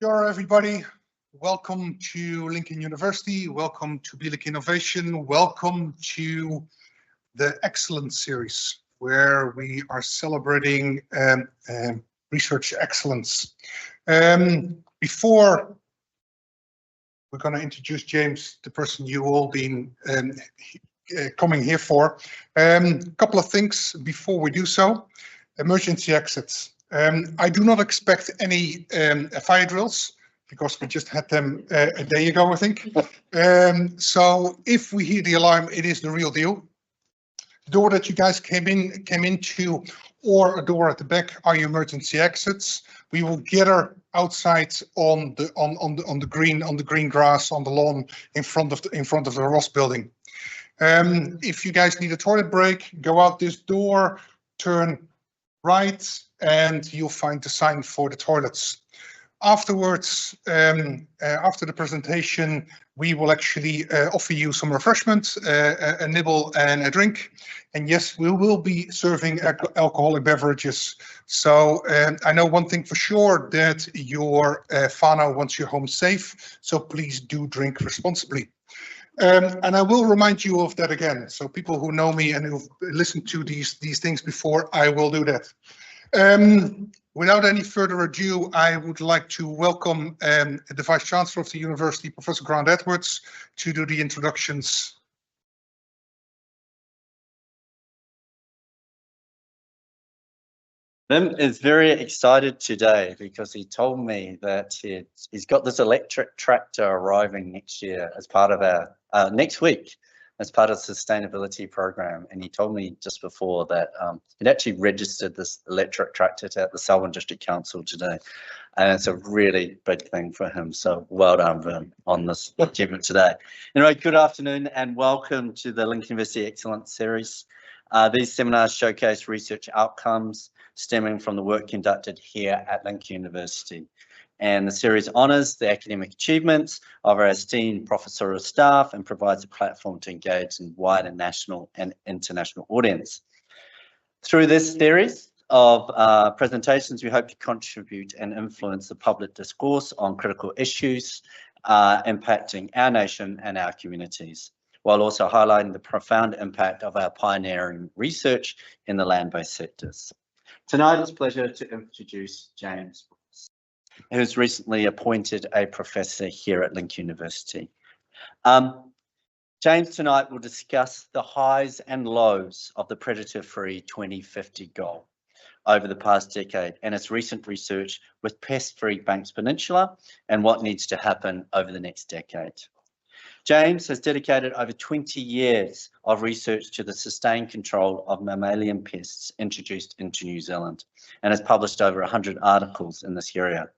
Hello, everybody. Welcome to Lincoln University. Welcome to BLIC Innovation. Welcome to the Excellence Series, where we are celebrating research excellence. Before we're going to introduce James, the person you all been coming here for, a couple of things before we do so. Emergency exits. I do not expect any fire drills because we just had them a day ago, I think. So if we hear the alarm, it is the real deal. The door that you guys came into, or a door at the back, are your emergency exits. We will gather outside on the green grass on the lawn in front of the Ross building. If you guys need a toilet break, go out this door, turn right, and you'll find the sign for the toilets. Afterwards, after the presentation, we will actually offer you some refreshments, a nibble and a drink. And yes, we will be serving alcoholic beverages. So I know one thing for sure, that your whānau wants you home safe. So please do drink responsibly. And I will remind you of that again. So people who know me and who've listened to these things before, I will do that. Without any further ado, I would like to welcome the Vice Chancellor of the University, Professor Grant Edwards, to do the introductions. Vim is very excited today because he told me that he's got this electric tractor arriving next year as part of our next week as part of the sustainability program. And he told me just before that he'd actually registered this electric tractor at the Selwyn District Council today. And it's a really big thing for him. So well done, Vim, on this achievement today. Anyway, good afternoon and welcome to the Lincoln University Excellence Series. These seminars showcase research outcomes stemming from the work conducted here at Lincoln University. And the series honours the academic achievements of our esteemed professorial staff and provides a platform to engage in wider national and international audience. Through this series of presentations, we hope to contribute and influence the public discourse on critical issues impacting our nation and our communities, while also highlighting the profound impact of our pioneering research in the land-based sectors. Tonight, it's a pleasure to introduce James, who's recently appointed a professor here at Lincoln University. James tonight will discuss the highs and lows of the predator-free 2050 goal over the past decade and its recent research with pest-free Banks Peninsula and what needs to happen over the next decade. James has dedicated over 20 years of research to the sustained control of mammalian pests introduced into New Zealand and has published over 100 articles in this area.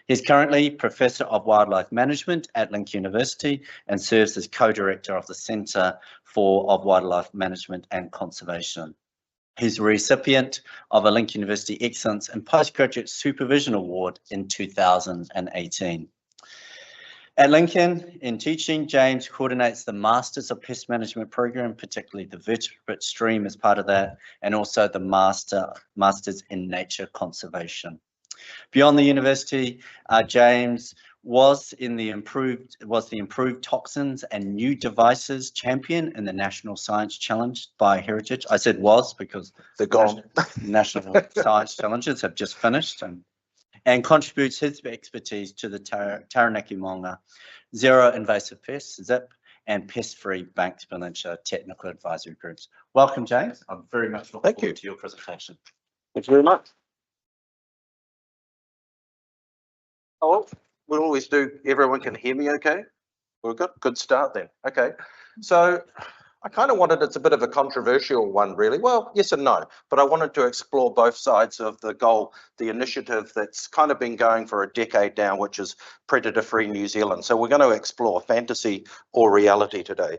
He's currently Professor of Wildlife Management at Lincoln University and serves as co-director of the Centre of Wildlife Management and Conservation. He's a recipient of a Lincoln University Excellence and Postgraduate Supervision Award in 2018. At Lincoln, in teaching, James coordinates the Masters of Pest Management program, particularly the vertebrate stream as part of that, and also the Masters in Nature Conservation. Beyond the university, James was the improved toxins and new devices champion in the National Science Challenge by Heritage. I said was because they're gone. National Science Challenges have just finished, and contributes his expertise to the Taranaki Maunga Zero Invasive Pests, ZIP, and Pest-Free Banks Peninsula Technical Advisory Groups. Welcome, James. I'm very much looking forward to your presentation. Thank you very much. Oh, well, we always do. Everyone can hear me okay? We've got good start then. Okay. So I kind of wanted, it's a bit of a controversial one really. Well, yes and no, but I wanted to explore both sides of the goal, the initiative that's kind of been going for a decade now, which is Predator-Free New Zealand. So we're going to explore fantasy or reality today.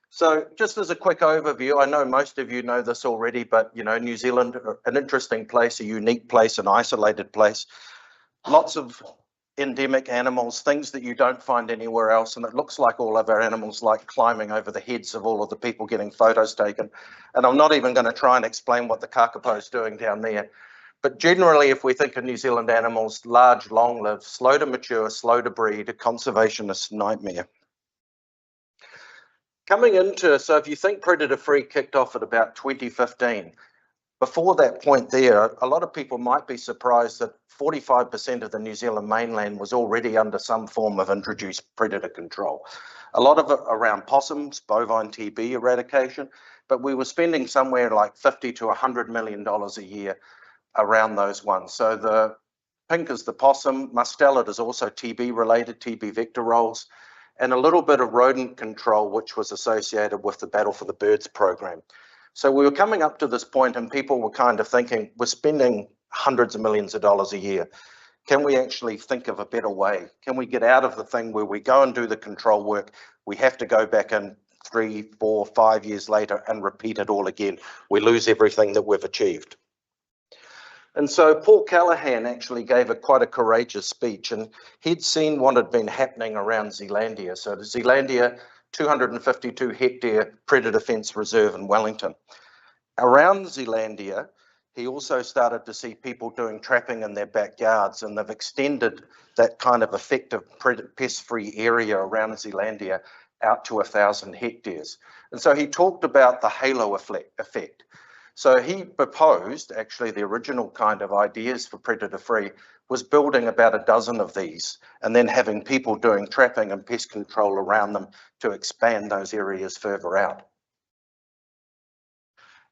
So just as a quick overview, I know most of you know this already, but you know, New Zealand, an interesting place, a unique place, an isolated place. Lots of endemic animals, things that you don't find anywhere else, and it looks like all of our animals like climbing over the heads of all of the people getting photos taken. And I'm not even going to try and explain what the kakapo is doing down there, But generally, if we think of New Zealand animals, large, long-lived, slow to mature, slow to breed, a conservationist nightmare. Coming into, so if you think predator-free kicked off at about 2015, before that point there, a lot of people might be surprised that 45% of the New Zealand mainland was already under some form of introduced predator control. A lot of it around possums, bovine TB eradication, but we were spending somewhere like $50 to $100 million a year around those ones. So the pink is the possum, mustelid is also TB related, TB vector roles, and a little bit of rodent control, which was associated with the Battle for the Birds program. So we were coming up to this point and people were kind of thinking, we're spending hundreds of millions of dollars a year. Can we actually think of a better way? Can we get out of the thing where we go and do the control work? We have to go back in 3, 4, 5 years later and repeat it all again. We lose everything that we've achieved. And so Paul Callaghan actually gave quite a courageous speech, and he'd seen what had been happening around Zealandia. So the Zealandia, 252 hectare predator fence reserve in Wellington. Around Zealandia, he also started to see people doing trapping in their backyards, and they've extended that kind of effective pest-free area around Zealandia out to 1,000 hectares. And so he talked about the halo effect. So he proposed, actually the original kind of ideas for predator-free was building about a dozen of these and then having people doing trapping and pest control around them to expand those areas further out.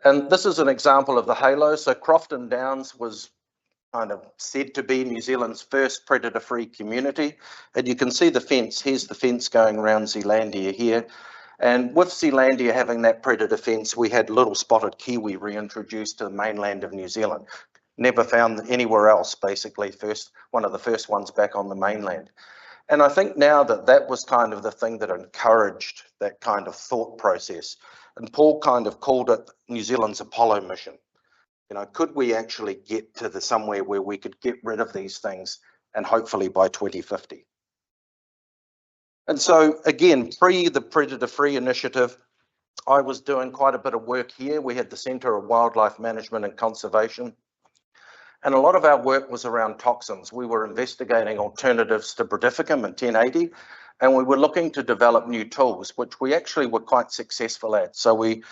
And this is an example of the halo. So Crofton Downs was kind of said to be New Zealand's first predator-free community. And you can see the fence, here's the fence going around Zealandia here. And with Zealandia having that predator fence, we had little spotted kiwi reintroduced to the mainland of New Zealand. Never found anywhere else, basically, one of the first ones back on the mainland. And I think now that was kind of the thing that encouraged that kind of thought process. And Paul kind of called it New Zealand's Apollo mission. You know, could we actually get to somewhere where we could get rid of these things, and hopefully by 2050? And so again, pre the predator-free initiative, I was doing quite a bit of work here. We had the Centre of Wildlife Management and Conservation. And a lot of our work was around toxins. We were investigating alternatives to Brodifacoum and 1080, and we were looking to develop new tools, which we actually were quite successful at. So we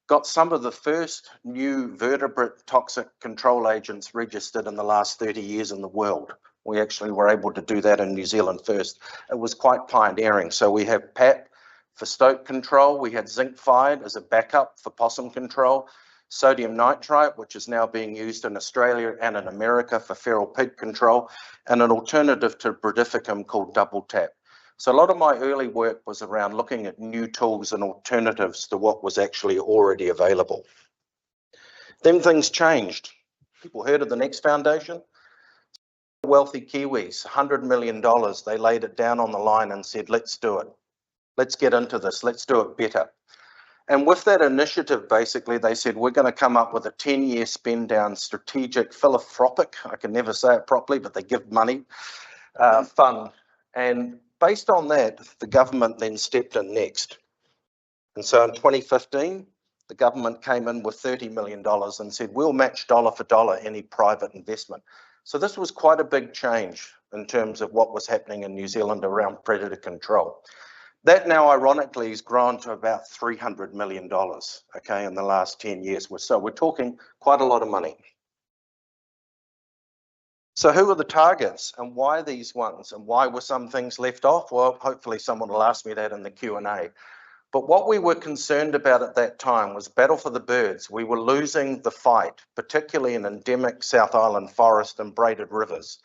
got some of the first new vertebrate toxic control agents registered in the last 30 years in the world. We actually were able to do that in New Zealand first. It was quite pioneering. So we have PAP for stoat control. We had zinc fide as a backup for possum control. Sodium nitrite, which is now being used in Australia and in America for feral pig control, and an alternative to Brodifacoum called double tap. So a lot of my early work was around looking at new tools and alternatives to what was actually already available. Then things changed. People heard of the Next Foundation? Wealthy Kiwis, $100 million, they laid it down on the line and said, let's do it. Let's get into this, let's do it better. And with that initiative, basically, they said, we're going to come up with a 10-year spend down strategic philanthropic, I can never say it properly, but they give money, fund. And based on that, the government then stepped in next. And so in 2015, the government came in with $30 million and said, we'll match dollar for dollar any private investment. So this was quite a big change in terms of what was happening in New Zealand around predator control. That now, ironically, has grown to about $300 million, okay, in the last 10 years. So we're talking quite a lot of money. So who are the targets and why these ones and why were some things left off? Well, hopefully someone will ask me that in the Q&A. But what we were concerned about at that time was Battle for the Birds. We were losing the fight, particularly in endemic South Island forest and braided rivers.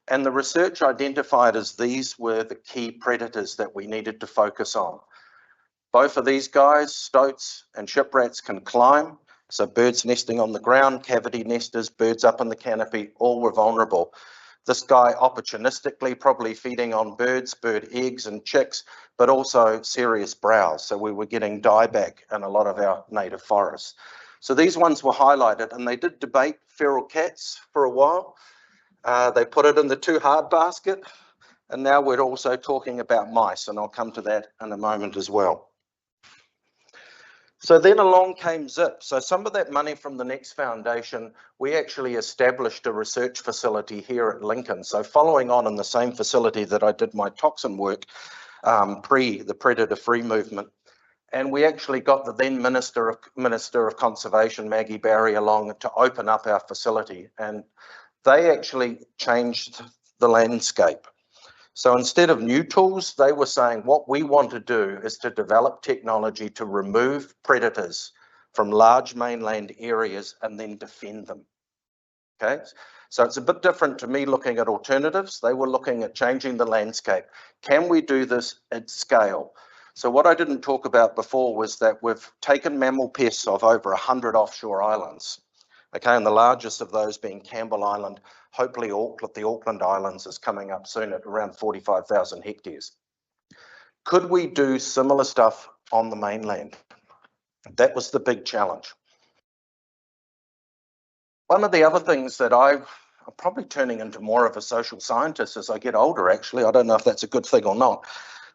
And the research identified as these were the key predators that we needed to focus on. Both of these guys, stoats and shiprats, can climb. So birds nesting on the ground, cavity nesters, birds up in the canopy, all were vulnerable. This guy opportunistically probably feeding on birds, bird eggs and chicks, but also serious browse. So we were getting dieback in a lot of our native forests. So these ones were highlighted, and they did debate feral cats for a while. They put it in the too hard basket, and now we're also talking about mice, and I'll come to that in a moment as well. So then along came Zip. So some of that money from the Next Foundation, we actually established a research facility here at Lincoln. So following on in the same facility that I did my toxin work pre the predator-free movement. And we actually got the then Minister of Conservation, Maggie Barry, along to open up our facility. And they actually changed the landscape. So instead of new tools, they were saying what we want to do is to develop technology to remove predators from large mainland areas and then defend them. Okay, so it's a bit different to me looking at alternatives. They were looking at changing the landscape. Can we do this at scale? So what I didn't talk about before was that we've taken mammal pests of over 100 offshore islands. Okay, and the largest of those being Campbell Island. Hopefully the Auckland Islands is coming up soon at around 45,000 hectares. Could we do similar stuff on the mainland? That was the big challenge. One of the other things that I'm probably turning into more of a social scientist as I get older, actually. I don't know if that's a good thing or not.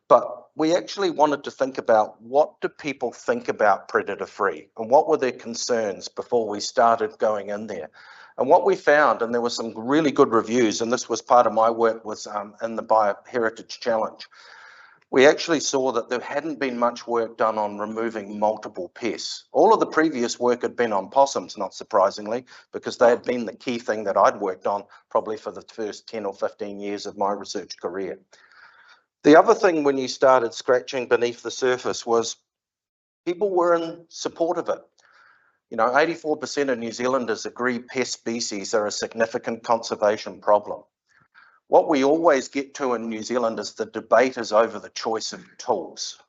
But we actually wanted to think about what do people think about predator-free and what were their concerns before we started going in there. And what we found, and there were some really good reviews, and this was part of my work was in the Bioheritage Challenge, we actually saw that there hadn't been much work done on removing multiple pests. All of the previous work had been on possums, not surprisingly, because they had been the key thing that I'd worked on probably for the first 10 or 15 years of my research career. The other thing when you started scratching beneath the surface was people were in support of it. You know, 84% of New Zealanders agree pest species are a significant conservation problem. What we always get to in New Zealand is the debate is over the choice of tools.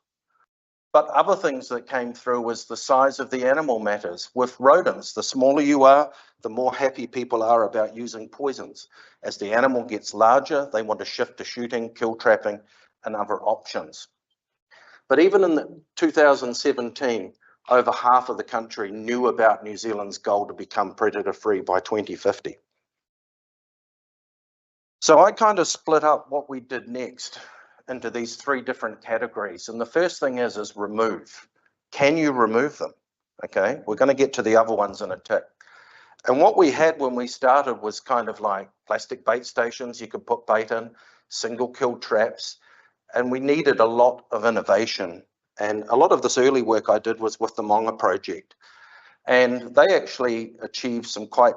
But other things that came through was the size of the animal matters. With rodents, the smaller you are, the more happy people are about using poisons. As the animal gets larger, they want to shift to shooting, kill trapping, and other options. But even in 2017, over half of the country knew about New Zealand's goal to become predator-free by 2050. So I kind of split up what we did next into these three different categories. And the first thing is remove. Can you remove them? Okay, we're going to get to the other ones in a tick. And what we had when we started was kind of like plastic bait stations you could put bait in, single kill traps, and we needed a lot of innovation. And a lot of this early work I did was with the Monga project. And they actually achieved some quite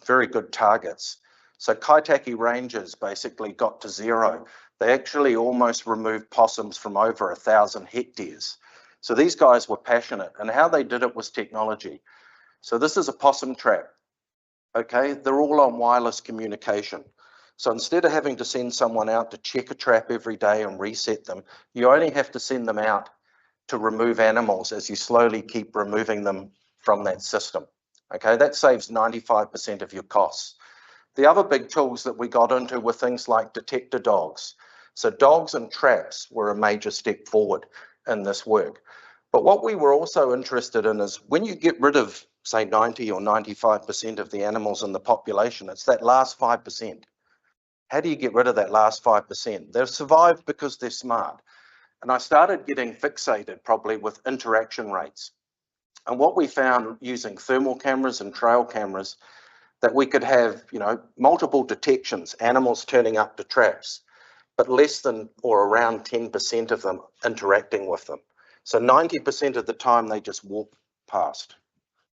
very good targets. So Kaitaki Rangers basically got to zero. They actually almost removed possums from over 1,000 hectares. So these guys were passionate, and how they did it was technology. So this is a possum trap. Okay, they're all on wireless communication. So instead of having to send someone out to check a trap every day and reset them, you only have to send them out to remove animals as you slowly keep removing them from that system. Okay, that saves 95% of your costs. The other big tools that we got into were things like detector dogs. So dogs and traps were a major step forward in this work. But what we were also interested in is when you get rid of, say, 90 or 95% of the animals in the population, it's that last 5%. How do you get rid of that last 5%? They've survived because they're smart. And I started getting fixated probably with interaction rates. And what we found using thermal cameras and trail cameras, that we could have, you know, multiple detections, animals turning up to traps, but less than or around 10% of them interacting with them. So 90% of the time they just walk past.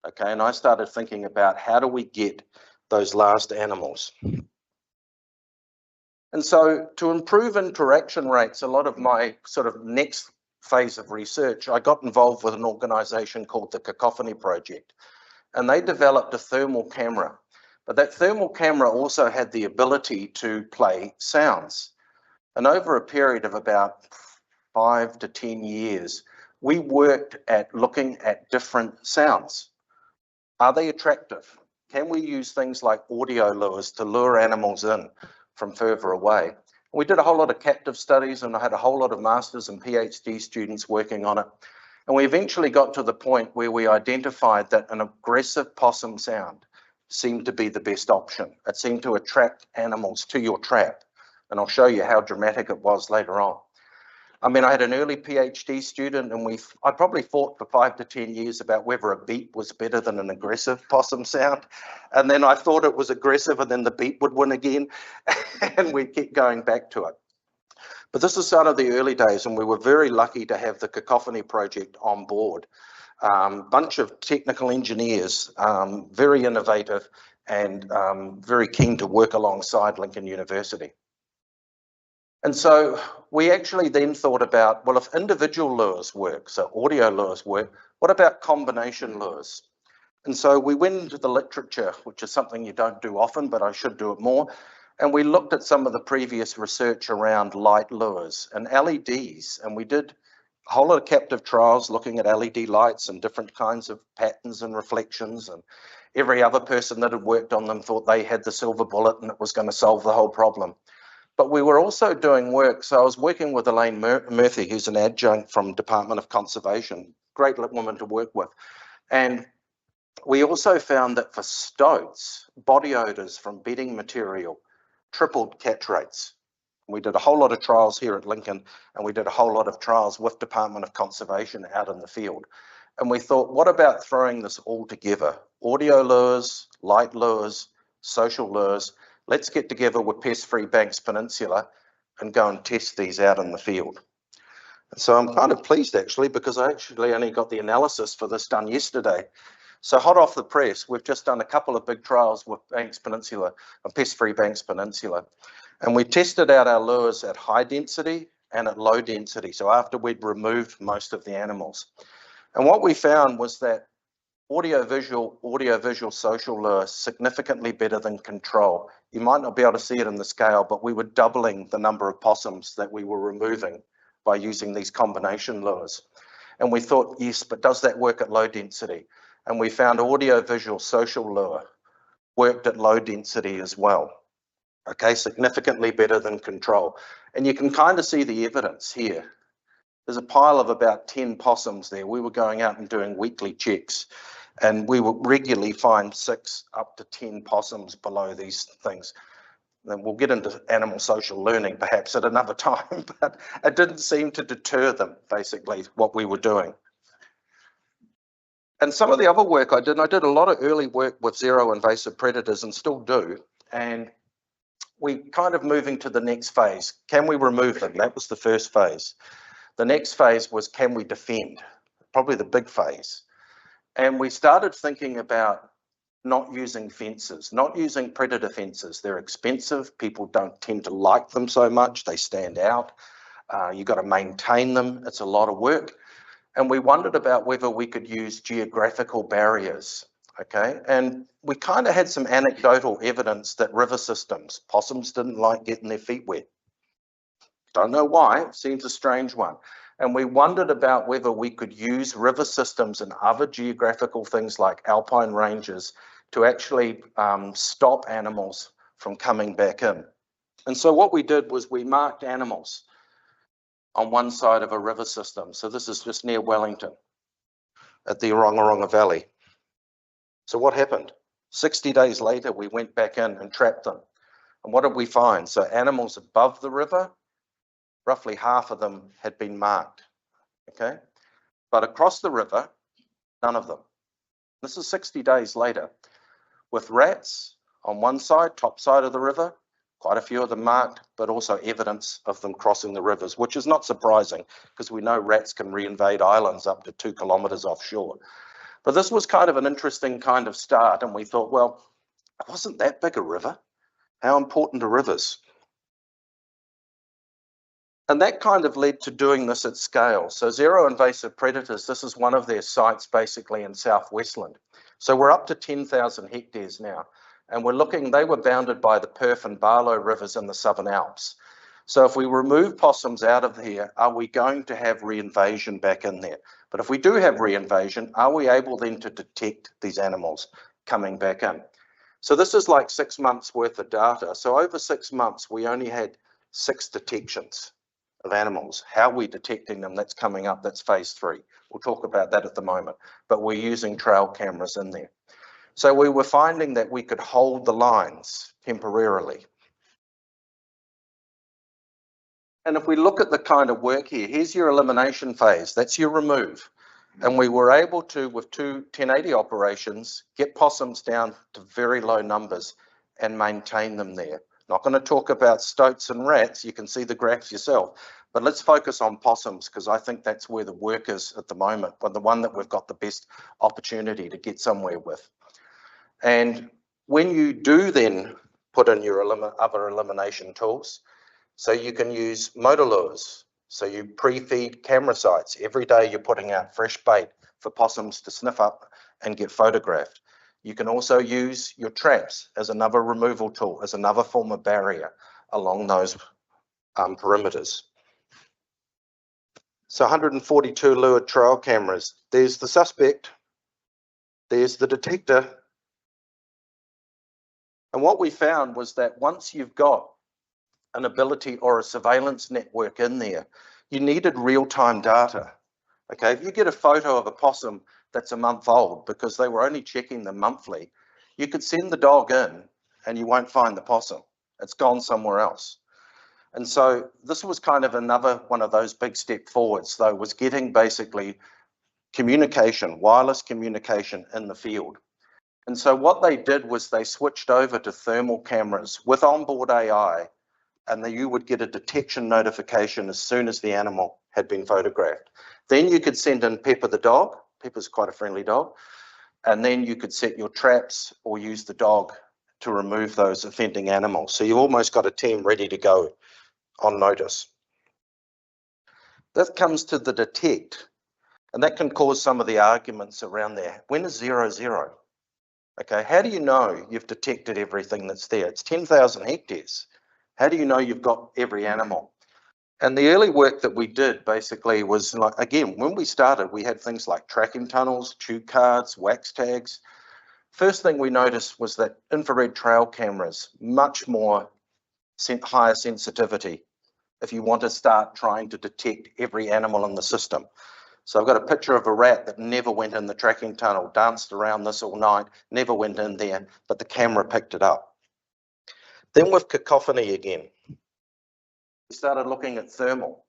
Okay, and I started thinking about how do we get those last animals? And so to improve interaction rates, a lot of my sort of next phase of research, I got involved with an organization called the Cacophony Project, and they developed a thermal camera. But that thermal camera also had the ability to play sounds. And over a period of about 5 to 10 years, we worked at looking at different sounds. Are they attractive? Can we use things like audio lures to lure animals in from further away? We did a whole lot of captive studies, and I had a whole lot of masters and PhD students working on it. And we eventually got to the point where we identified that an aggressive possum sound seemed to be the best option. It seemed to attract animals to your trap. And I'll show you how dramatic it was later on. I mean, I had an early PhD student and I probably fought for 5 to 10 years about whether a beep was better than an aggressive possum sound. And then I thought it was aggressive and then the beep would win again. And we kept going back to it. But this is sort of the early days, and we were very lucky to have the Cacophony project on board. Bunch of technical engineers, very innovative and very keen to work alongside Lincoln University. And so we actually then thought about, well, if individual lures work, so audio lures work, what about combination lures? And so we went into the literature, which is something you don't do often, but I should do it more. And we looked at some of the previous research around light lures and LEDs, and we did a whole lot of captive trials looking at LED lights and different kinds of patterns and reflections, and every other person that had worked on them thought they had the silver bullet and it was going to solve the whole problem. But we were also doing work, so I was working with Elaine Murphy, who's an adjunct from Department of Conservation, great woman to work with. And we also found that for stoats, body odours from bedding material tripled catch rates. We did a whole lot of trials here at Lincoln, and we did a whole lot of trials with Department of Conservation out in the field. And we thought, what about throwing this all together? Audio lures, light lures, social lures. Let's get together with Pest Free Banks Peninsula and go and test these out in the field. And so I'm kind of pleased actually, because I actually only got the analysis for this done yesterday. So hot off the press, we've just done a couple of big trials with Banks Peninsula, Pest Free Banks Peninsula. And we tested out our lures at high density and at low density. So after we'd removed most of the animals. And what we found was that audio-visual social lure significantly better than control. You might not be able to see it in the scale, but we were doubling the number of possums that we were removing by using these combination lures. And we thought, yes, but does that work at low density? And we found audio-visual social lure worked at low density as well. Okay, significantly better than control. And you can kind of see the evidence here. There's a pile of about 10 possums there. We were going out and doing weekly checks, and we would regularly find 6 up to 10 possums below these things. And we'll get into animal social learning perhaps at another time, but it didn't seem to deter them, basically, what we were doing. And some of the other work I did a lot of early work with zero invasive predators and still do. And we kind of moving to the next phase. Can we remove them? That was the first phase. The next phase was, can we defend? Probably the big phase. And we started thinking about not using fences, not using predator fences. They're expensive. People don't tend to like them so much. They stand out. You've got to maintain them. It's a lot of work. And we wondered about whether we could use geographical barriers. Okay, and we kind of had some anecdotal evidence that river systems, possums didn't like getting their feet wet. Don't know why, it seems a strange one. And we wondered about whether we could use river systems and other geographical things like alpine ranges to actually stop animals from coming back in. And so what we did was we marked animals on one side of a river system. So this is just near Wellington at the Whare Valley. So what happened? 60 days later, we went back in and trapped them. And what did we find? So animals above the river, roughly half of them had been marked, okay? But across the river, none of them. This is 60 days later. With rats on one side, top side of the river, quite a few of them marked, but also evidence of them crossing the rivers, which is not surprising because we know rats can reinvade islands up to 2 kilometres offshore. But this was kind of an interesting kind of start, and we thought, well, it wasn't that big a river. How important are rivers? And that kind of led to doing this at scale. So zero invasive predators, this is one of their sites basically in South Westland. So we're up to 10,000 hectares now, and we're looking, they were bounded by the Perth and Barlow rivers in the Southern Alps. So if we remove possums out of here, are we going to have reinvasion back in there? But if we do have reinvasion, are we able then to detect these animals coming back in? So this is like 6 months worth of data. So over 6 months, we only had 6 detections of animals. How are we detecting them? That's coming up, that's phase 3. We'll talk about that at the moment, but we're using trail cameras in there. So we were finding that we could hold the lines temporarily. And if we look at the kind of work here, here's your elimination phase, that's your remove. And we were able to, with two 1080 operations, get possums down to very low numbers and maintain them there. Not going to talk about stoats and rats, you can see the graphs yourself, but let's focus on possums because I think that's where the work is at the moment, but the one that we've got the best opportunity to get somewhere with. And when you do then put in your other elimination tools, so you can use motor lures. So you pre-feed camera sites. Every day you're putting out fresh bait for possums to sniff up and get photographed. You can also use your traps as another removal tool, as another form of barrier along those perimeters. So 142 lured trail cameras. There's the suspect, there's the detector. And what we found was that once you've got an ability or a surveillance network in there, you needed real-time data. Okay, if you get a photo of a possum that's a month old because they were only checking them monthly, you could send the dog in and you won't find the possum. It's gone somewhere else. And so this was kind of another one of those big step forwards, though, was getting basically communication, wireless communication in the field. And so what they did was they switched over to thermal cameras with onboard AI, and then you would get a detection notification as soon as the animal had been photographed. Then you could send in Pepper the dog. Pepper's quite a friendly dog. And then you could set your traps or use the dog to remove those offending animals. So you almost got a team ready to go on notice. That comes to the detect, and that can cause some of the arguments around there. When is 0, 0? Okay, how do you know you've detected everything that's there? It's 10,000 hectares. How do you know you've got every animal? And the early work that we did basically was like, again, when we started, we had things like tracking tunnels, tube cards, wax tags. First thing we noticed was that infrared trail cameras, much more higher sensitivity if you want to start trying to detect every animal in the system. So I've got a picture of a rat that never went in the tracking tunnel, danced around this all night, never went in there, but the camera picked it up. Then with cacophony again, we started looking at thermal.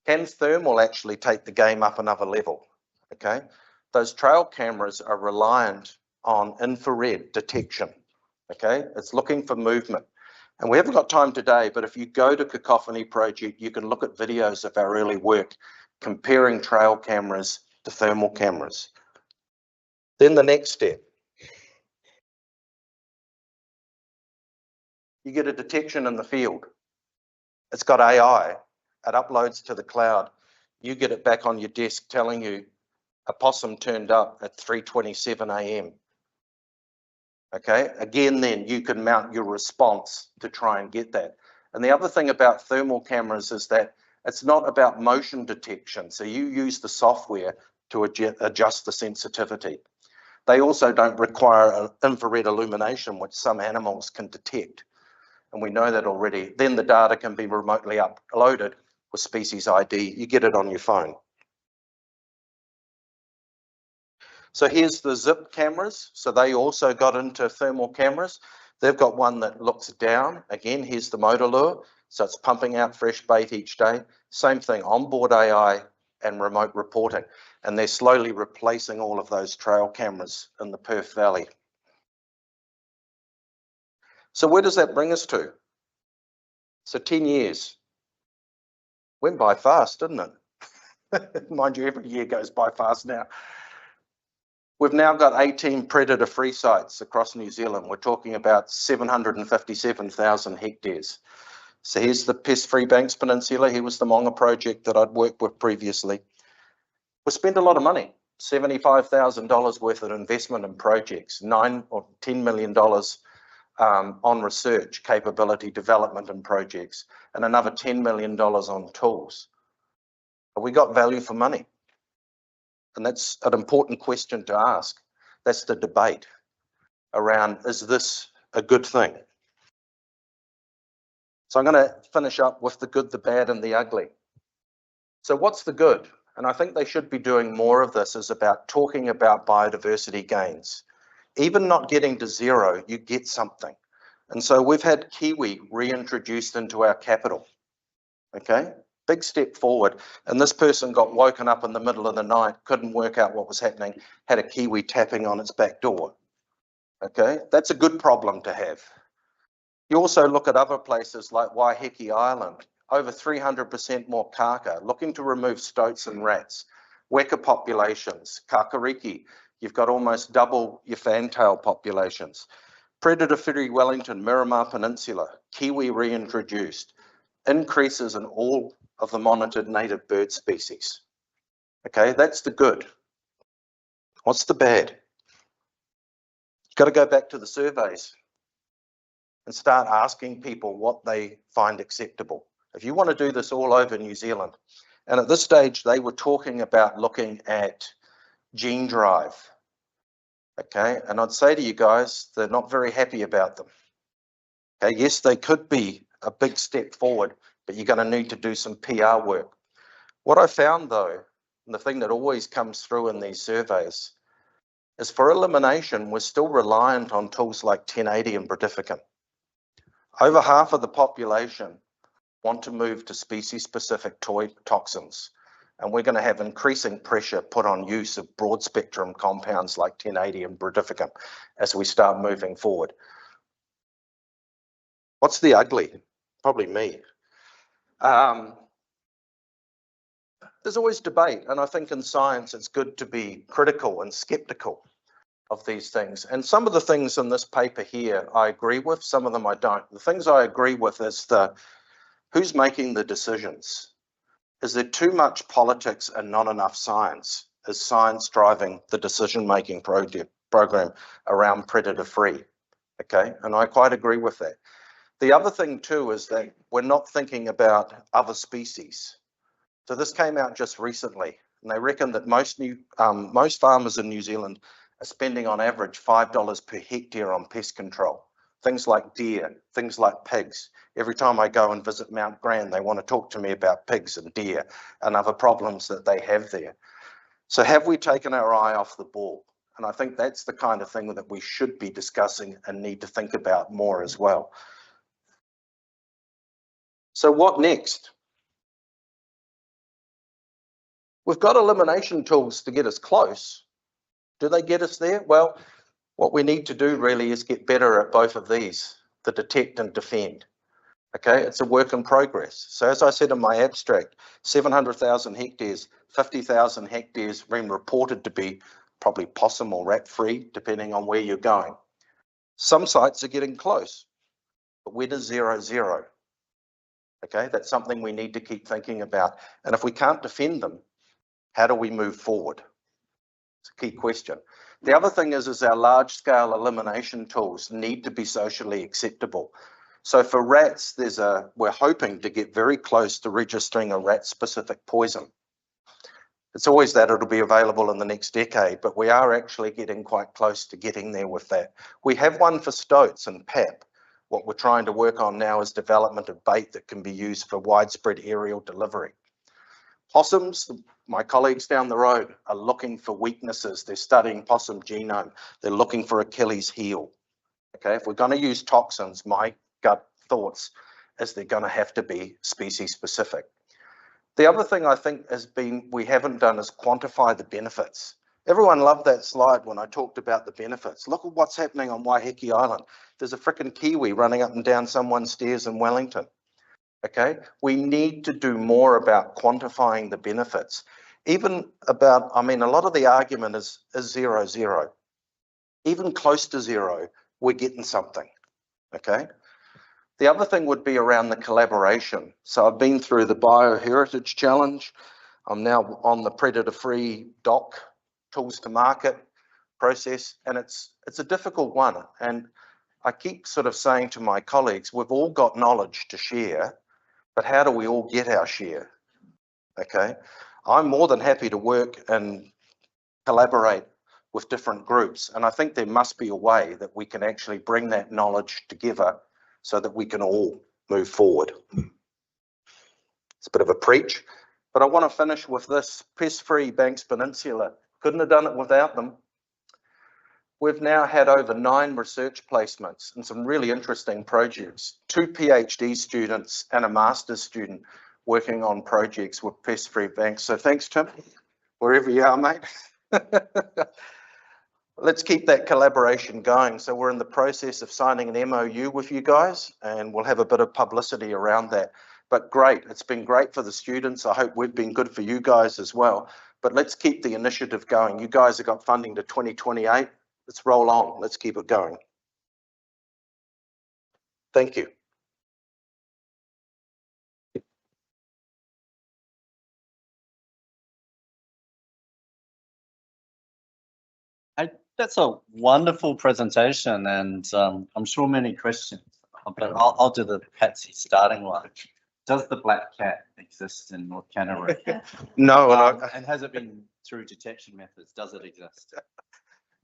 Can thermal actually take the game up another level? Okay, those trail cameras are reliant on infrared detection. Okay, it's looking for movement. And we haven't got time today, but if you go to Cacophony Project, you can look at videos of our early work comparing trail cameras to thermal cameras. Then the next step, you get a detection in the field. It's got AI, it uploads to the cloud. You get it back on your desk telling you a possum turned up at 3:27 a.m. Okay, again, then you can mount your response to try and get that. And the other thing about thermal cameras is that it's not about motion detection. So you use the software to adjust the sensitivity. They also don't require infrared illumination, which some animals can detect. And we know that already. Then the data can be remotely uploaded with species ID. You get it on your phone. So here's the zip cameras. So they also got into thermal cameras. They've got one that looks down. Again, here's the motor lure. So it's pumping out fresh bait each day. Same thing, onboard AI and remote reporting. And they're slowly replacing all of those trail cameras in the Perth Valley. So where does that bring us to? So 10 years. Went by fast, didn't it? Mind you, every year goes by fast now. We've now got 18 predator-free sites across New Zealand. We're talking about 757,000 hectares. So here's the pest-free Banks Peninsula. Here was the Monga project that I'd worked with previously. We spent a lot of money, $75,000 worth of investment in projects, $9 or $10 million on research, capability development and projects, and another $10 million on tools. Have we got value for money? And that's an important question to ask. That's the debate around, is this a good thing? So I'm going to finish up with the good, the bad, and the ugly. So what's the good? And I think they should be doing more of this, is about talking about biodiversity gains. Even not getting to 0, you get something. And so we've had kiwi reintroduced into our capital. Okay, big step forward. And this person got woken up in the middle of the night, couldn't work out what was happening, had a kiwi tapping on its back door. Okay, that's a good problem to have. You also look at other places like Waiheke Island, over 300% more kaka, looking to remove stoats and rats. Weka populations, Kakariki, you've got almost double your fantail populations. Predator-free Wellington, Miramar Peninsula, kiwi reintroduced, increases in all of the monitored native bird species. Okay, that's the good. What's the bad? You've got to go back to the surveys and start asking people what they find acceptable. If you want to do this all over New Zealand, and at this stage they were talking about looking at gene drive, okay, and I'd say to you guys, they're not very happy about them. Okay, yes, they could be a big step forward, but you're going to need to do some PR work. What I found though, and the thing that always comes through in these surveys, is for elimination, we're still reliant on tools like 1080 and brodifacan. Over half of the population want to move to species-specific toxins, and we're going to have increasing pressure put on use of broad-spectrum compounds like 1080 and brodifacan as we start moving forward. What's the ugly? Probably me. There's always debate, and I think in science it's good to be critical and skeptical of these things. And some of the things in this paper here I agree with, some of them I don't. The things I agree with is who's making the decisions? Is there too much politics and not enough science? Is science driving the decision-making program around predator-free? Okay, and I quite agree with that. The other thing too is that we're not thinking about other species. So this came out just recently, and they reckon that most farmers in New Zealand are spending on average $5 per hectare on pest control. Things like deer, things like pigs. Every time I go and visit Mount Grand, they want to talk to me about pigs and deer and other problems that they have there. So have we taken our eye off the ball? And I think that's the kind of thing that we should be discussing and need to think about more as well. So what next? We've got elimination tools to get us close. Do they get us there? Well, what we need to do really is get better at both of these, the detect and defend. Okay, it's a work in progress. So as I said in my abstract, 700,000 hectares, 50,000 hectares been reported to be probably possum or rat free, depending on where you're going. Some sites are getting close, but where does 0-0? Okay, that's something we need to keep thinking about. And if we can't defend them, how do we move forward? It's a key question. The other thing is our large-scale elimination tools need to be socially acceptable. So for rats, we're hoping to get very close to registering a rat-specific poison. It's always that it'll be available in the next decade, but we are actually getting quite close to getting there with that. We have one for stoats and PAP. What we're trying to work on now is development of bait that can be used for widespread aerial delivery. Possums, my colleagues down the road are looking for weaknesses. They're studying possum genome. They're looking for Achilles heel. Okay, if we're going to use toxins, my gut thoughts is they're going to have to be species specific. The other thing I think we haven't done is quantify the benefits. Everyone loved that slide when I talked about the benefits. Look at what's happening on Waiheke Island. There's a frickin' kiwi running up and down someone's stairs in Wellington. Okay, we need to do more about quantifying the benefits. Even about, I mean, a lot of the argument is 0-0. Even close to 0, we're getting something. Okay. The other thing would be around the collaboration. So I've been through the Bioheritage Challenge. I'm now on the predator-free DOC, tools to market process, and it's a difficult one. And I keep sort of saying to my colleagues, we've all got knowledge to share, but how do we all get our share? Okay, I'm more than happy to work and collaborate with different groups, and I think there must be a way that we can actually bring that knowledge together so that we can all move forward. It's a bit of a preach, but I want to finish with this. Pest-free Banks Peninsula, couldn't have done it without them. We've now had over 9 research placements and some really interesting projects. 2 PhD students and a master's student working on projects with pest-free banks. So thanks, Tim, wherever you are, mate. Let's keep that collaboration going. So we're in the process of signing an MOU with you guys, and we'll have a bit of publicity around that. But great, it's been great for the students. I hope we've been good for you guys as well. But let's keep the initiative going. You guys have got funding to 2028. Let's roll on. Let's keep it going. Thank you. That's a wonderful presentation, and I'm sure many questions, but I'll do the Patsy starting one. Does the black cat exist in North Canterbury? No, and has it been through detection methods? Does it exist?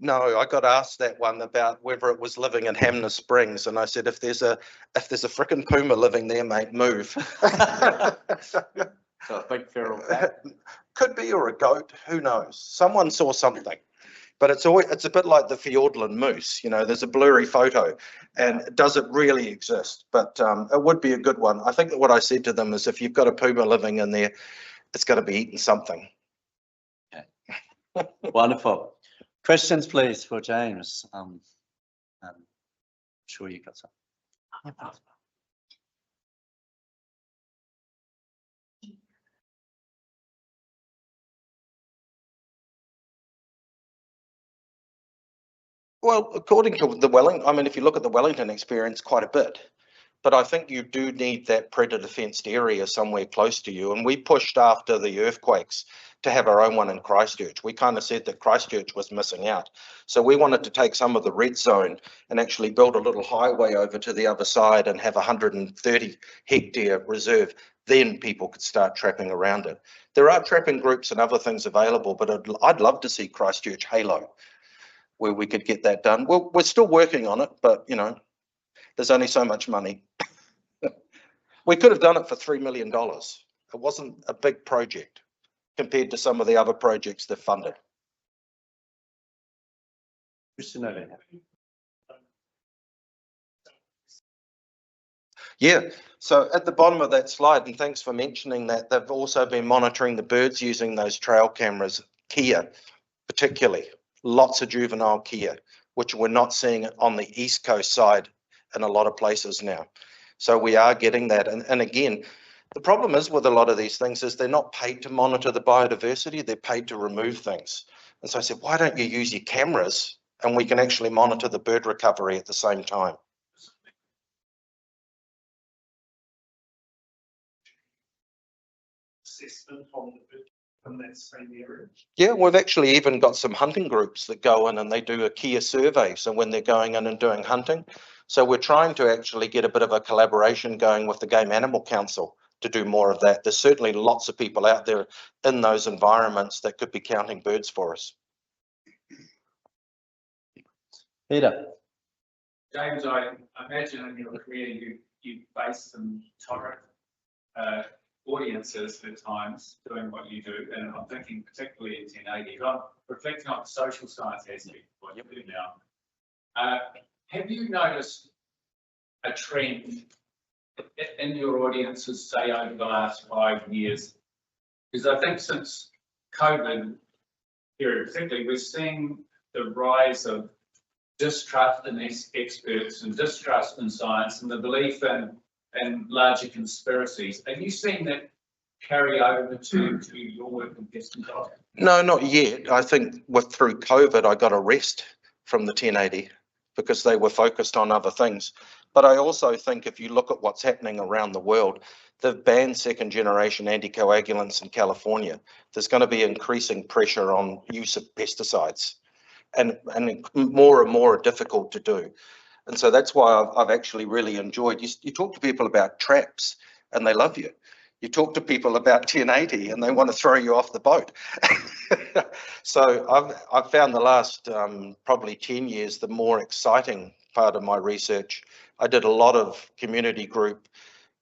no, I got asked that one about whether it was living in Hamner Springs, and I said, if there's a frickin' puma living there, mate, move. So a big feral cat? Could be, or a goat, who knows? Someone saw something. But it's a bit like the Fiordland moose, you know, there's a blurry photo, and does it really exist? But it would be a good one. I think that what I said to them is, if you've got a puma living in there, it's got to be eating something. Okay. Wonderful. Questions, please, for James. I'm sure you got some. Well, according to the if you look at the Wellington experience, quite a bit. But I think you do need that predator fenced area somewhere close to you. And we pushed after the earthquakes to have our own one in Christchurch. We kind of said that Christchurch was missing out. So we wanted to take some of the red zone and actually build a little highway over to the other side and have a 130 hectare reserve. Then people could start trapping around it. There are trapping groups and other things available, but I'd love to see Christchurch Halo, where we could get that done. Well, we're still working on it, but you know, there's only so much money. We could have done it for $3 million. It wasn't a big project compared to some of the other projects they've funded. Yeah, so at the bottom of that slide, and thanks for mentioning that, they've also been monitoring the birds using those trail cameras, Kia particularly. Lots of juvenile Kia, which we're not seeing on the East Coast side in a lot of places now. So we are getting that. And again, the problem is with a lot of these things is they're not paid to monitor the biodiversity, they're paid to remove things. And so I said, why don't you use your cameras and we can actually monitor the bird recovery at the same time? Assessment on the bird in that same area. Yeah, we've actually even got some hunting groups that go in and they do a Kia survey. So when they're going in and doing hunting, so we're trying to actually get a bit of a collaboration going with the Game Animal Council to do more of that. There's certainly lots of people out there in those environments that could be counting birds for us. Peter. James, I imagine in your career you face some torrid audiences at times doing what you do, and I'm thinking particularly in 1080. I'm reflecting on the social science aspect of what you do now. Have you noticed a trend in your audiences, say over the last 5 years? Because I think since COVID period particularly, we're seeing the rise of distrust in experts and distrust in science and the belief in larger conspiracies. Are you seeing that carry over to your work in pest control? No, not yet. I think through COVID, I got a rest from the 1080 because they were focused on other things. But I also think if you look at what's happening around the world, they've banned second generation anticoagulants in California. There's going to be increasing pressure on use of pesticides and more and more are difficult to do. And so that's why I've actually really enjoyed, you talk to people about traps and they love you. You talk to people about 1080 and they want to throw you off the boat. So I've found the last probably 10 years, the more exciting part of my research. I did a lot of community group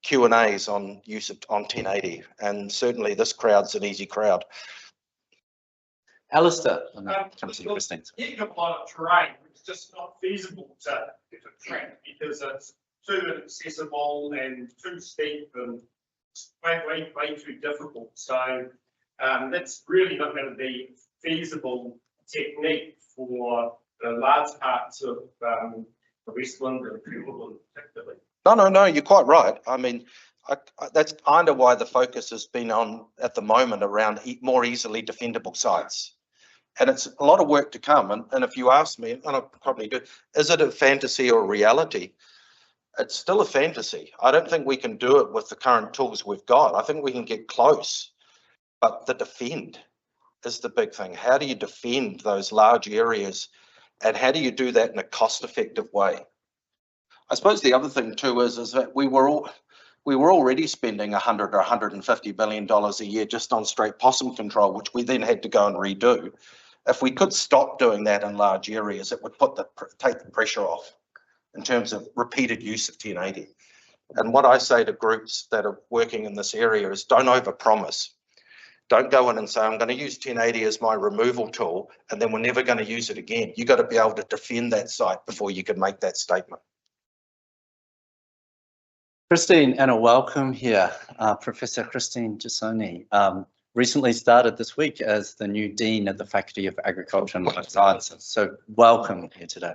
Q&As on use of on 1080, and certainly this crowd's an easy crowd. Alistair. Hitting a lot of terrain, it's just not feasible to get a track because it's too inaccessible and too steep and way too difficult. So that's really not going to be feasible technique for the large parts of Westland and Fiordland particularly. No, you're quite right. I mean, that's kind of why the focus has been on, at the moment, around more easily defendable sites. And it's a lot of work to come. And if you ask me, and I probably do, is it a fantasy or a reality? It's still a fantasy. I don't think we can do it with the current tools we've got. I think we can get close, but the defend is the big thing. How do you defend those large areas, and how do you do that in a cost-effective way? I suppose the other thing too is that we were already spending $100 or $150 billion a year just on straight possum control, which we then had to go and redo. If we could stop doing that in large areas, it would take the pressure off in terms of repeated use of 1080. And what I say to groups that are working in this area is don't overpromise. Don't go in and say, I'm going to use 1080 as my removal tool, and then we're never going to use it again. You've got to be able to defend that site before you can make that statement. Christine, and a welcome here. Professor Christine Gisoni recently started this week as the new Dean at the Faculty of Agriculture and Life Sciences. So welcome here today.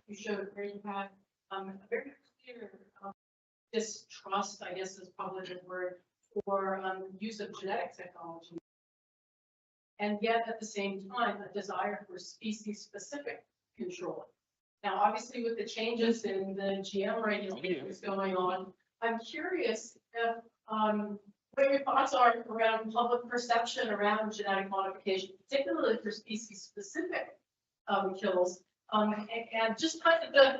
You showed where you had a very clear distrust, I guess is probably the word, for use of genetic technology. And yet at the same time, a desire for species-specific control. Now, obviously, with the changes in the GM regulations going on, I'm curious if what your thoughts are around public perception around genetic modification, particularly for species-specific kills, and just kind of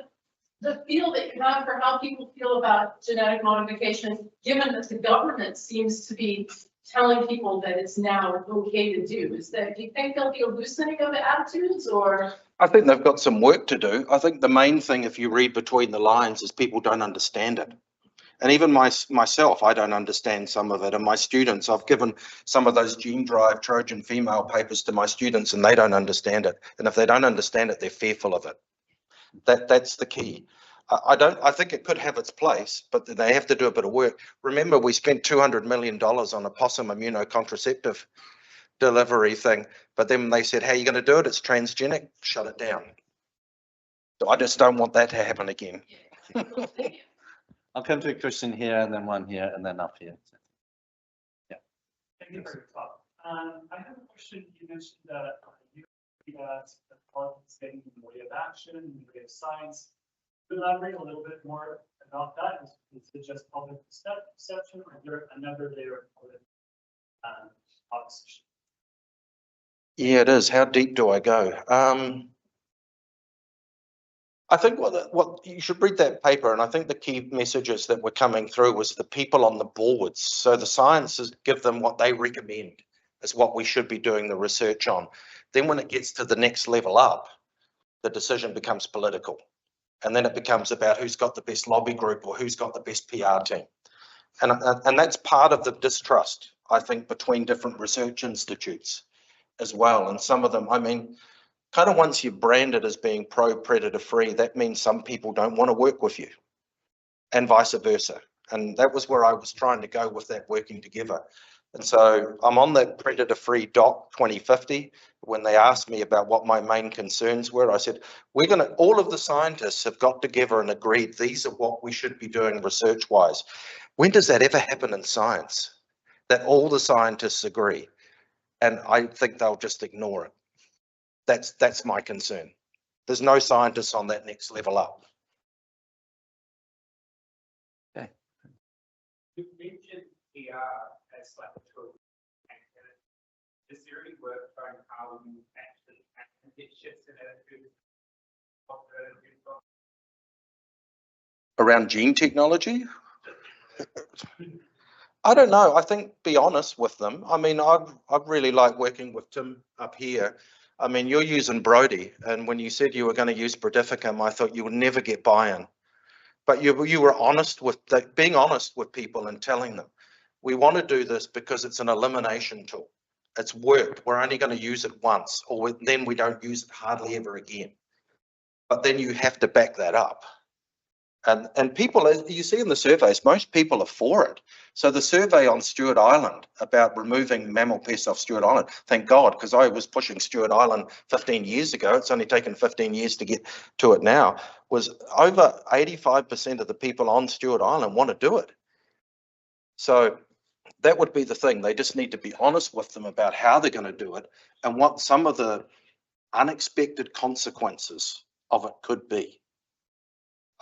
the feel that you have for how people feel about genetic modification, given that the government seems to be telling people that it's now okay to do. Do you think there'll be a loosening of attitudes, or? I think they've got some work to do. I think the main thing, if you read between the lines, is people don't understand it. And even myself, I don't understand some of it. And my students, I've given some of those gene drive Trojan female papers to my students, and they don't understand it. And if they don't understand it, they're fearful of it. That's the key. I think it could have its place, but they have to do a bit of work. Remember, we spent $200 million on a possum immunocontraceptive delivery thing, but then they said, how are you going to do it? It's transgenic, shut it down. So I just don't want that to happen again. I'll come to a question here, and then one here, and then up here. Yeah. Thank you for your talk. I have a question. You mentioned that you that the politics getting in the way of action, in the way of science. Could you elaborate a little bit more about that? Is it just public perception, or is there another layer of public opposition? Yeah, it is. How deep do I go? I think what you should read that paper, and I think the key messages that were coming through was the people on the boards. So the sciences give them what they recommend is what we should be doing the research on. Then when it gets to the next level up, the decision becomes political. And then it becomes about who's got the best lobby group or who's got the best PR team. And that's part of the distrust, I think, between different research institutes as well. And some of them, I mean, kind of once you're branded as being pro-predator free, that means some people don't want to work with you and vice versa. And that was where I was trying to go with that working together. And so I'm on that predator free doc 2050. When they asked me about what my main concerns were, I said, all of the scientists have got together and agreed these are what we should be doing research wise. When does that ever happen in science? That all the scientists agree? And I think they'll just ignore it. That's my concern. There's no scientists on that next level up. Okay. You mentioned PR as like a tool. Is there any work on how you actually get shifts in attitude? Around gene technology? I don't know. I think be honest with them. I mean, I'd really like working with Tim up here. I mean, you're using Brody, and when you said you were going to use Brodificum, I thought you would never get buy-in. But you were honest with being honest with people and telling them, we want to do this because it's an elimination tool. It's worked. We're only going to use it once, or then we don't use it hardly ever again. But then you have to back that up. And people, as you see in the surveys, most people are for it. So the survey on Stewart Island about removing mammal pests off Stewart Island, thank God, because I was pushing Stewart Island 15 years ago. It's only taken 15 years to get to it now. Was over 85% of the people on Stewart Island want to do it. So that would be the thing. They just need to be honest with them about how they're going to do it and what some of the unexpected consequences of it could be.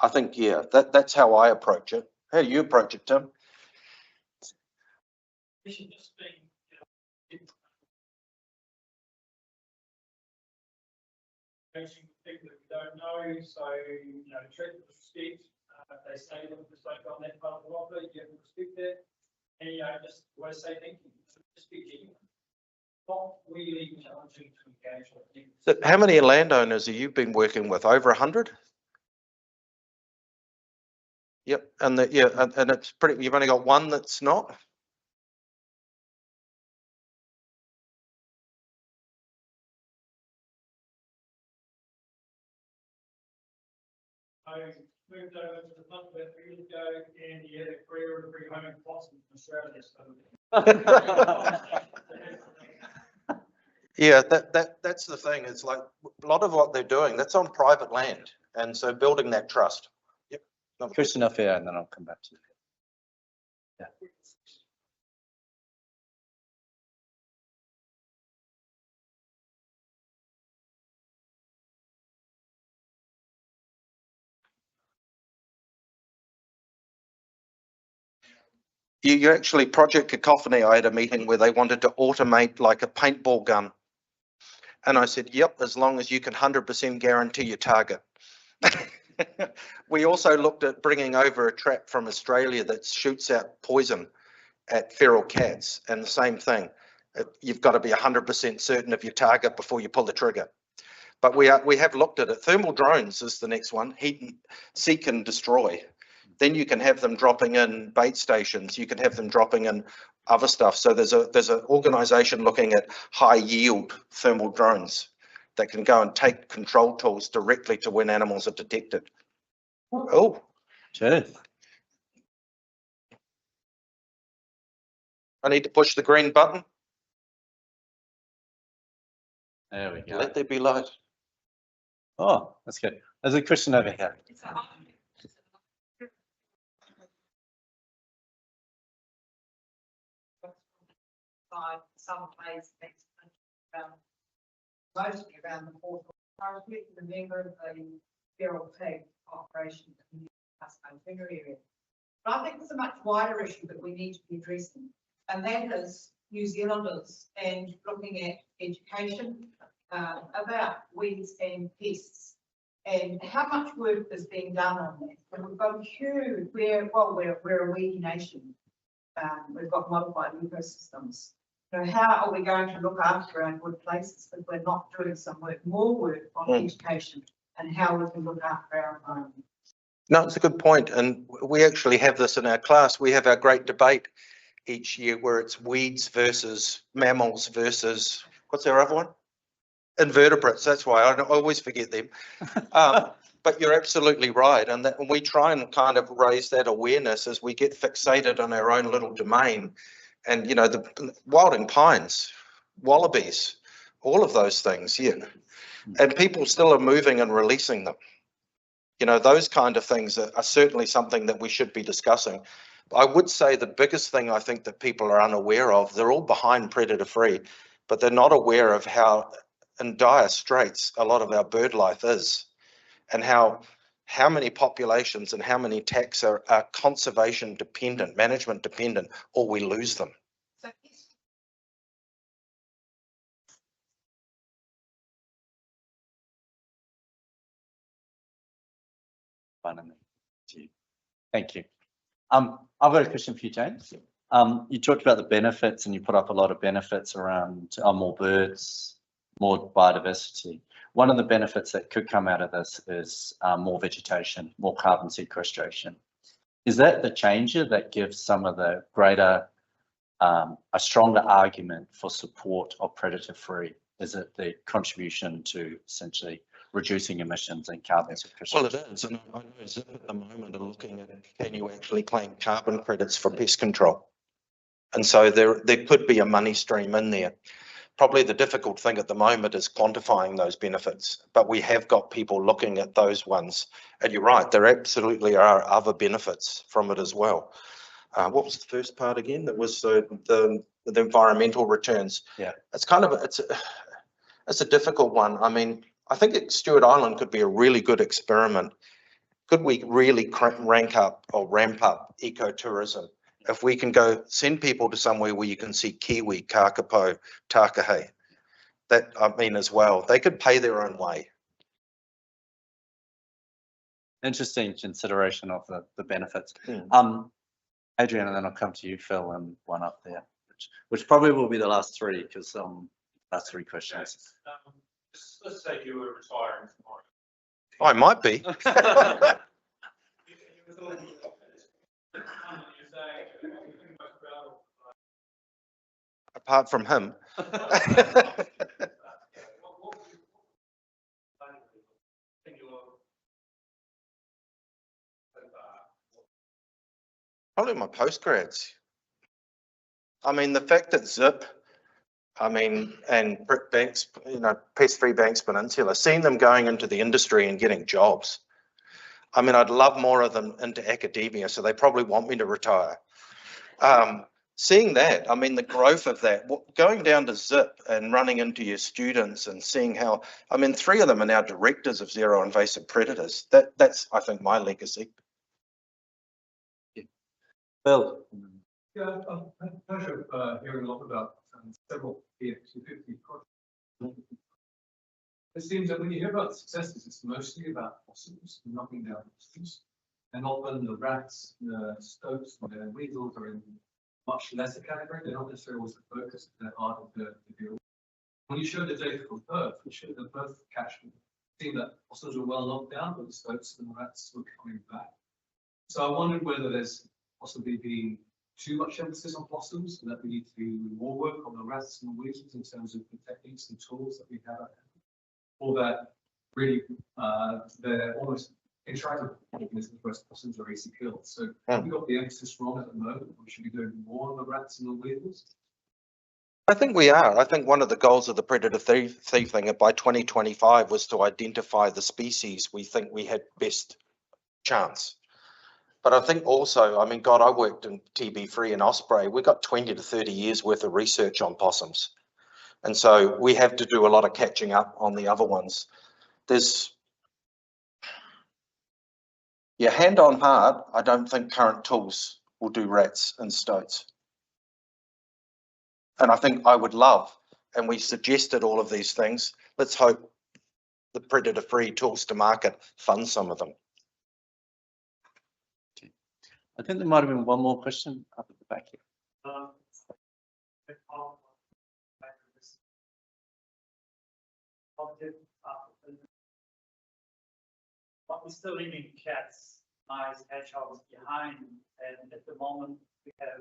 I think, yeah, that's how I approach it. How do you approach it, Tim? We should just be, facing people that we don't know, so, treat with respect. They say them just like on that part of the offer, you have to respect that. And, just always say thank you. Just be genuine. Not really challenging to engage with people. So how many landowners have you been working with? Over 100? Yep, and and it's pretty. You've only got one that's not. I moved over to the front about 3 years ago, and he had a career of rehoming possums in Australia. So Yeah, that's the thing. It's like a lot of what they're doing, that's on private land. And so building that trust. Yep. Question up here, and then I'll come back to you. Yeah. You actually, Project Cacophony, I had a meeting where they wanted to automate like a paintball gun. And I said, yep, as long as you can 100% guarantee your target. We also looked at bringing over a trap from Australia that shoots out poison at feral cats, and the same thing. You've got to be 100% certain of your target before you pull the trigger. But we have looked at it. Thermal drones is the next one. Seek and destroy. Then you can have them dropping in bait stations. You can have them dropping in other stuff. So there's an organisation looking at high yield thermal drones that can go and take control tools directly to when animals are detected. Oh, Sure. I need to push the green button. There we go. Let there be light. Oh, that's good. There's a question over here. Some place mostly around the port. I was with the member of the feral pig operation in the Cascade Finger area. But I think there's a much wider issue that we need to be addressing, and that is New Zealanders and looking at education about weeds and pests and how much work is being done on that. And we've got a huge, we're a weedy nation. We've got modified ecosystems. So how are we going to look after our good places if we're not doing some more work on education and how we can look after our environment? No, it's a good point. And we actually have this in our class. We have our great debate each year where it's weeds versus mammals versus, what's our other one? Invertebrates. That's why I always forget them. But you're absolutely right. And we try and kind of raise that awareness as we get fixated on our own little domain. And, the wilding pines, wallabies, all of those things, yeah. And people still are moving and releasing them. Those kind of things are certainly something that we should be discussing. I would say the biggest thing I think that people are unaware of, they're all behind predator free, but they're not aware of how in dire straits a lot of our bird life is, and how many populations and how many tax are conservation dependent, management dependent, or we lose them. Thank you. I've got a question for you, James. You talked about the benefits and you put up a lot of benefits around more birds, more biodiversity. One of the benefits that could come out of this is more vegetation, more carbon sequestration. Is that the changer that gives some of the greater, a stronger argument for support of predator free? Is it the contribution to essentially reducing emissions and carbon sequestration. Well, it is, and I know Zip at the moment are looking at, can you actually claim carbon credits for pest control? And so there could be a money stream in there. Probably the difficult thing at the moment is quantifying those benefits, but we have got people looking at those ones. And you're right, there absolutely are other benefits from it as well. What was the first part again? That was the environmental returns. Yeah. It's kind of, it's a difficult one. I mean, I think Stewart Island could be a really good experiment. Could we really ramp up ecotourism? If we can go send people to somewhere where you can see kiwi, kakapo, takahe, that I mean as well, they could pay their own way. Interesting consideration of the benefits. Mm. Adrian, and then I'll come to you, Phil, and one up there, which probably will be the last three, because last three questions. Let's say you were retiring tomorrow. I might be. Apart from him. Probably my postgrads. I mean, the fact that Zip, I mean, and Banks, you know, Pest-Free Banks Peninsula, seeing them going into the industry and getting jobs. I mean, I'd love more of them into academia, so they probably want me to retire. Seeing that, I mean, the growth of that, going down to Zip and running into your students and seeing how, I mean, 3 of them are now directors of zero invasive predators. That's, I think, my legacy. Phil. Yeah, I've had the pleasure of hearing a lot about several PX250 projects. It seems that when you hear about successes, it's mostly about fossils, knocking down fossils. And often the rats, the stoats, the weasels are in much lesser category. They're not necessarily always the focus, they're harder to deal with. When you showed the data for Perth, you showed the Perth catchment. It seemed that fossils were well knocked down, but the stoats and the rats were coming back. So I wondered whether there's possibly been too much emphasis on fossils and that we need to do more work on the rats and the weasels in terms of the techniques and tools that we have at hand, or that really they're almost intractable mechanisms where fossils are easy killed. So have we got the emphasis wrong at the moment? We should be doing more on the rats and the weasels? I think we are. I think one of the goals of the predator thief thing by 2025 was to identify the species we think we had best chance. But I think also, I mean, God, I worked in TB3 and Osprey. We got 20 to 30 years worth of research on possums. And so we have to do a lot of catching up on the other ones. There's, yeah, hand on heart, I don't think current tools will do rats and stoats. And I think I would love, and we suggested all of these things, let's hope the predator-free tools to market fund some of them. I think there might have been one more question up at the back here. But we're still leaving cats, mice, hedgehogs behind, and at the moment we have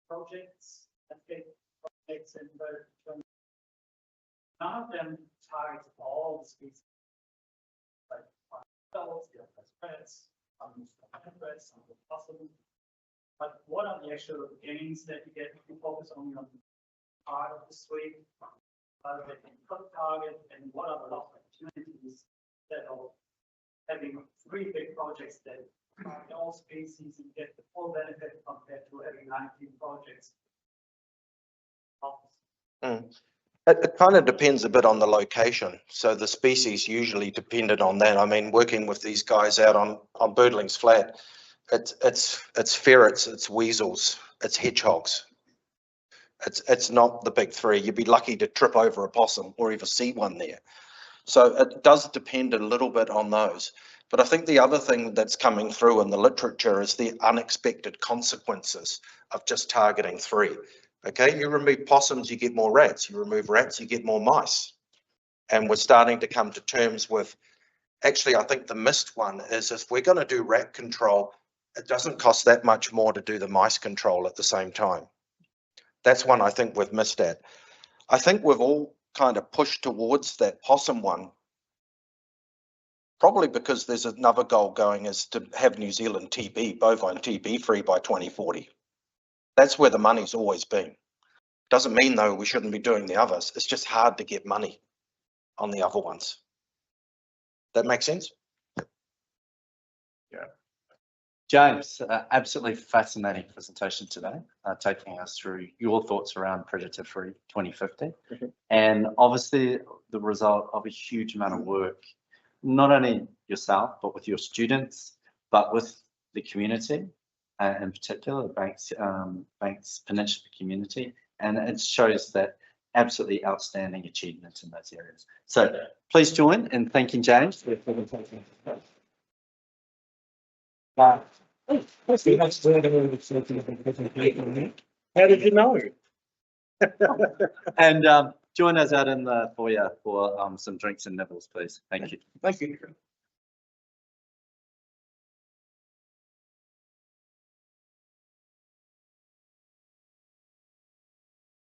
projects, projects in the none of them target all the species. Like adults, the rats, some possible. But what are the actual gains that you get if you focus only on part of the suite? That you could target, and what are the lost opportunities that are having 3 big projects that target all species and get the full benefit compared to having 19 projects? It kind of depends a bit on the location. So the species usually depended on that. I mean, working with these guys out on Birdlings Flat, it's ferrets, it's weasels, it's hedgehogs. It's not the big 3. You'd be lucky to trip over a possum or even see one there. So it does depend a little bit on those. But I think the other thing that's coming through in the literature is the unexpected consequences of just targeting 3. Okay, you remove possums, you get more rats. You remove rats, you get more mice. And we're starting to come to terms with, actually, I think the missed one is if we're going to do rat control, it doesn't cost that much more to do the mice control at the same time. That's one I think we've missed at. I think we've all kind of pushed towards that possum one Probably because there's another goal going is to have New Zealand TB, bovine TB free by 2040. That's where the money's always been. Doesn't mean though we shouldn't be doing the others. It's just hard to get money on the other ones. That makes sense? James, absolutely fascinating presentation today, taking us through your thoughts around predator-free 2050, and obviously the result of a huge amount of work, not only yourself, but with your students, but with the community, in particular, the Banks Peninsula community, and it shows that absolutely outstanding achievement in those areas. So please join in thanking James for the presentation. How did you know? And join us out in the foyer for some drinks and nibbles, please. Thank you. Thank you.